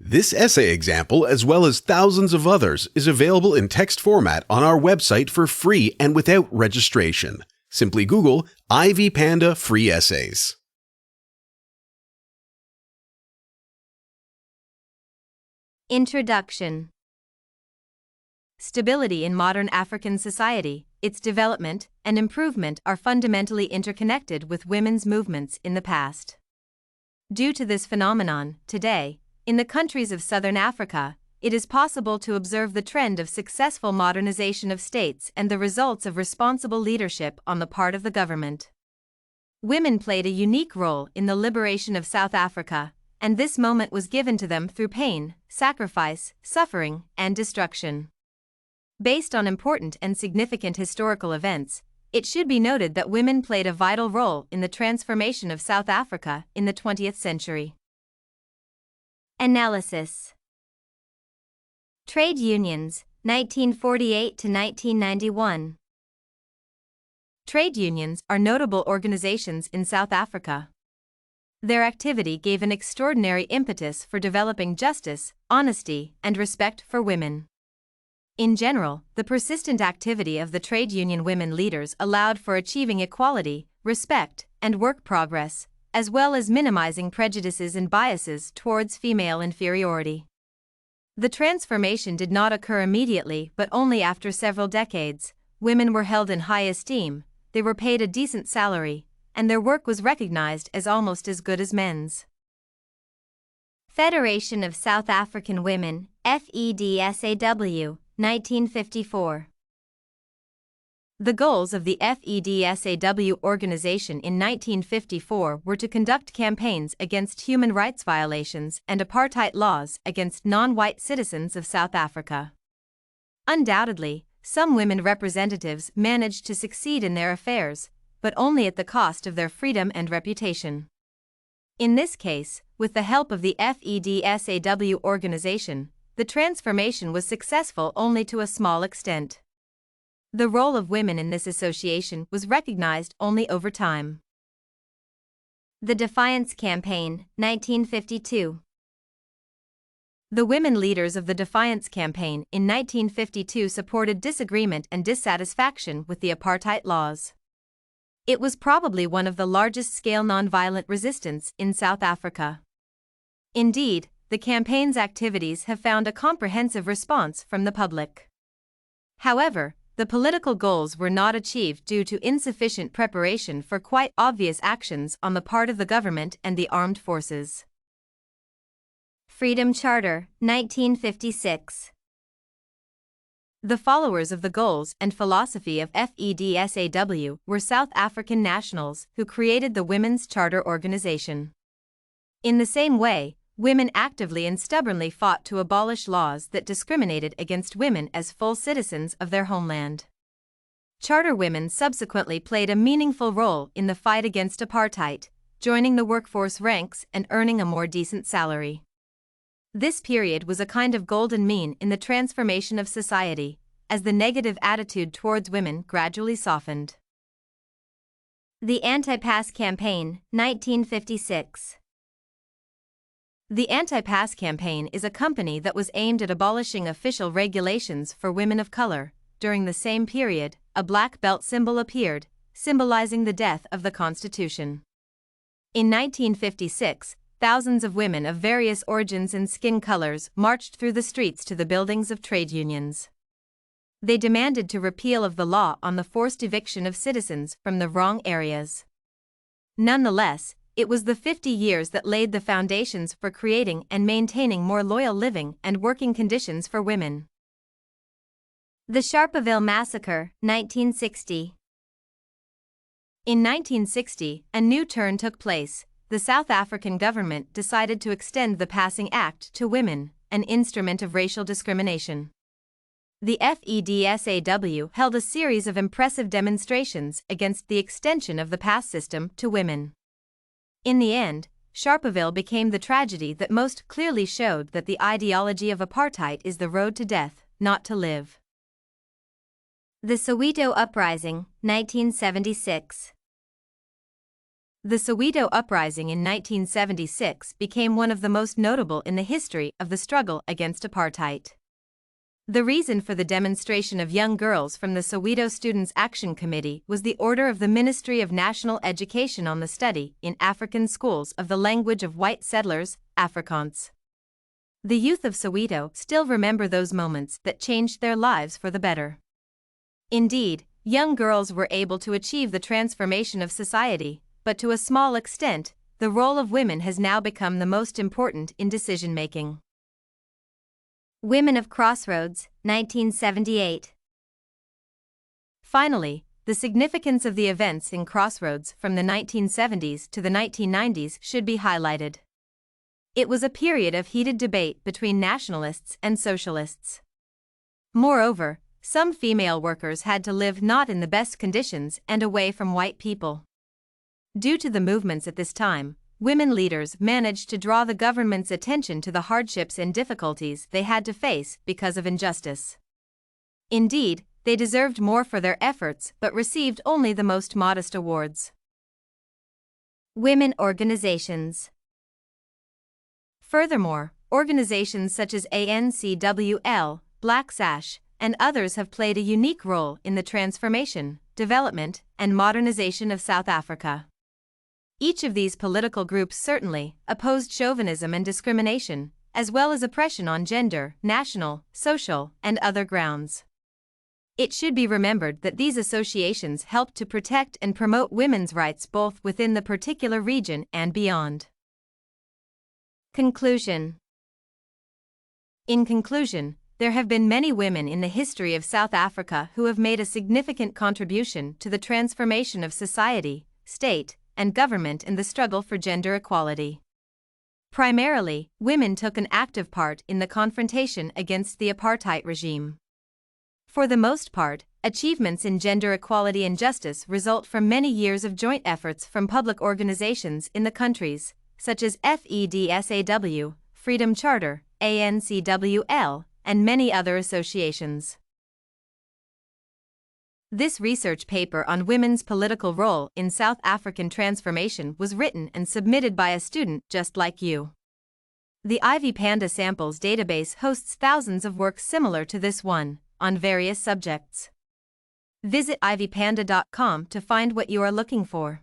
This essay example, as well as thousands of others, is available in text format on our website for free and without registration. Simply Google Ivy Panda Free Essays. Introduction. Stability in modern African society, its development and improvement are fundamentally interconnected with women's movements in the past. Due to this phenomenon, today, in the countries of Southern Africa, it is possible to observe the trend of successful modernization of states and the results of responsible leadership on the part of the government. Women played a unique role in the liberation of South Africa, and this moment was given to them through pain, sacrifice, suffering, and destruction. Based on important and significant historical events, it should be noted that women played a vital role in the transformation of South Africa in the 20th century. Analysis. Trade unions, 1948 to 1991. Trade unions are notable organizations in South Africa. Their activity gave an extraordinary impetus for developing justice, honesty, and respect for women. In general, the persistent activity of the trade union women leaders allowed for achieving equality, respect, and work progress, as well as minimizing prejudices and biases towards female inferiority. The transformation did not occur immediately but only after several decades. Women were held in high esteem, they were paid a decent salary, and their work was recognized as almost as good as men's. Federation of South African Women, FEDSAW, 1954. The goals of the FEDSAW organization in 1954 were to conduct campaigns against human rights violations and apartheid laws against non-white citizens of South Africa. Undoubtedly, some women representatives managed to succeed in their affairs, but only at the cost of their freedom and reputation. In this case, with the help of the FEDSAW organization, the transformation was successful only to a small extent. The role of women in this association was recognized only over time. The Defiance Campaign, 1952. The women leaders of the Defiance Campaign in 1952 supported disagreement and dissatisfaction with the apartheid laws. It was probably one of the largest-scale nonviolent resistance in South Africa. Indeed, the campaign's activities have found a comprehensive response from the public. However, the political goals were not achieved due to insufficient preparation for quite obvious actions on the part of the government and the armed forces. Freedom Charter, 1956. The followers of the goals and philosophy of FEDSAW were South African nationals who created the Women's Charter Organization. In the same way, women actively and stubbornly fought to abolish laws that discriminated against women as full citizens of their homeland. Charter women subsequently played a meaningful role in the fight against apartheid, joining the workforce ranks and earning a more decent salary. This period was a kind of golden mean in the transformation of society, as the negative attitude towards women gradually softened. The Anti-Pass Campaign, 1956. The Anti-Pass Campaign is a company that was aimed at abolishing official regulations for women of color. During the same period, a black belt symbol appeared, symbolizing the death of the Constitution. In 1956, thousands of women of various origins and skin colors marched through the streets to the buildings of trade unions. They demanded to repeal of the law on the forced eviction of citizens from the wrong areas. Nonetheless, it was the 50 years that laid the foundations for creating and maintaining more loyal living and working conditions for women. The Sharpeville Massacre, 1960. In 1960, a new turn took place. The South African government decided to extend the Passing Act to women, an instrument of racial discrimination. The FEDSAW held a series of impressive demonstrations against the extension of the pass system to women. In the end, Sharpeville became the tragedy that most clearly showed that the ideology of apartheid is the road to death, not to live. The Soweto Uprising, 1976. The Soweto uprising in 1976 became one of the most notable in the history of the struggle against apartheid. The reason for the demonstration of young girls from the Soweto Students' Action Committee was the order of the Ministry of National Education on the study in African schools of the language of white settlers, Afrikaans. The youth of Soweto still remember those moments that changed their lives for the better. Indeed, young girls were able to achieve the transformation of society, but to a small extent, the role of women has now become the most important in decision-making. Women of Crossroads, 1978. Finally, the significance of the events in Crossroads from the 1970s to the 1990s should be highlighted. It was a period of heated debate between nationalists and socialists. Moreover, some female workers had to live not in the best conditions and away from white people. Due to the movements at this time, women leaders managed to draw the government's attention to the hardships and difficulties they had to face because of injustice. Indeed, they deserved more for their efforts but received only the most modest awards. Women organizations. Furthermore, organizations such as ANCWL, Black SASH, and others have played a unique role in the transformation, development, and modernization of South Africa. Each of these political groups certainly opposed chauvinism and discrimination, as well as oppression on gender, national, social, and other grounds. It should be remembered that these associations helped to protect and promote women's rights both within the particular region and beyond. Conclusion. In conclusion, there have been many women in the history of South Africa who have made a significant contribution to the transformation of society, state, and government in the struggle for gender equality. Primarily, women took an active part in the confrontation against the apartheid regime. For the most part, achievements in gender equality and justice result from many years of joint efforts from public organizations in the countries, such as FEDSAW, Freedom Charter, ANCWL, and many other associations. This research paper on women's political role in South African transformation was written and submitted by a student just like you. The Ivy Panda Samples database hosts thousands of works similar to this one, on various subjects. Visit ivypanda.com to find what you are looking for.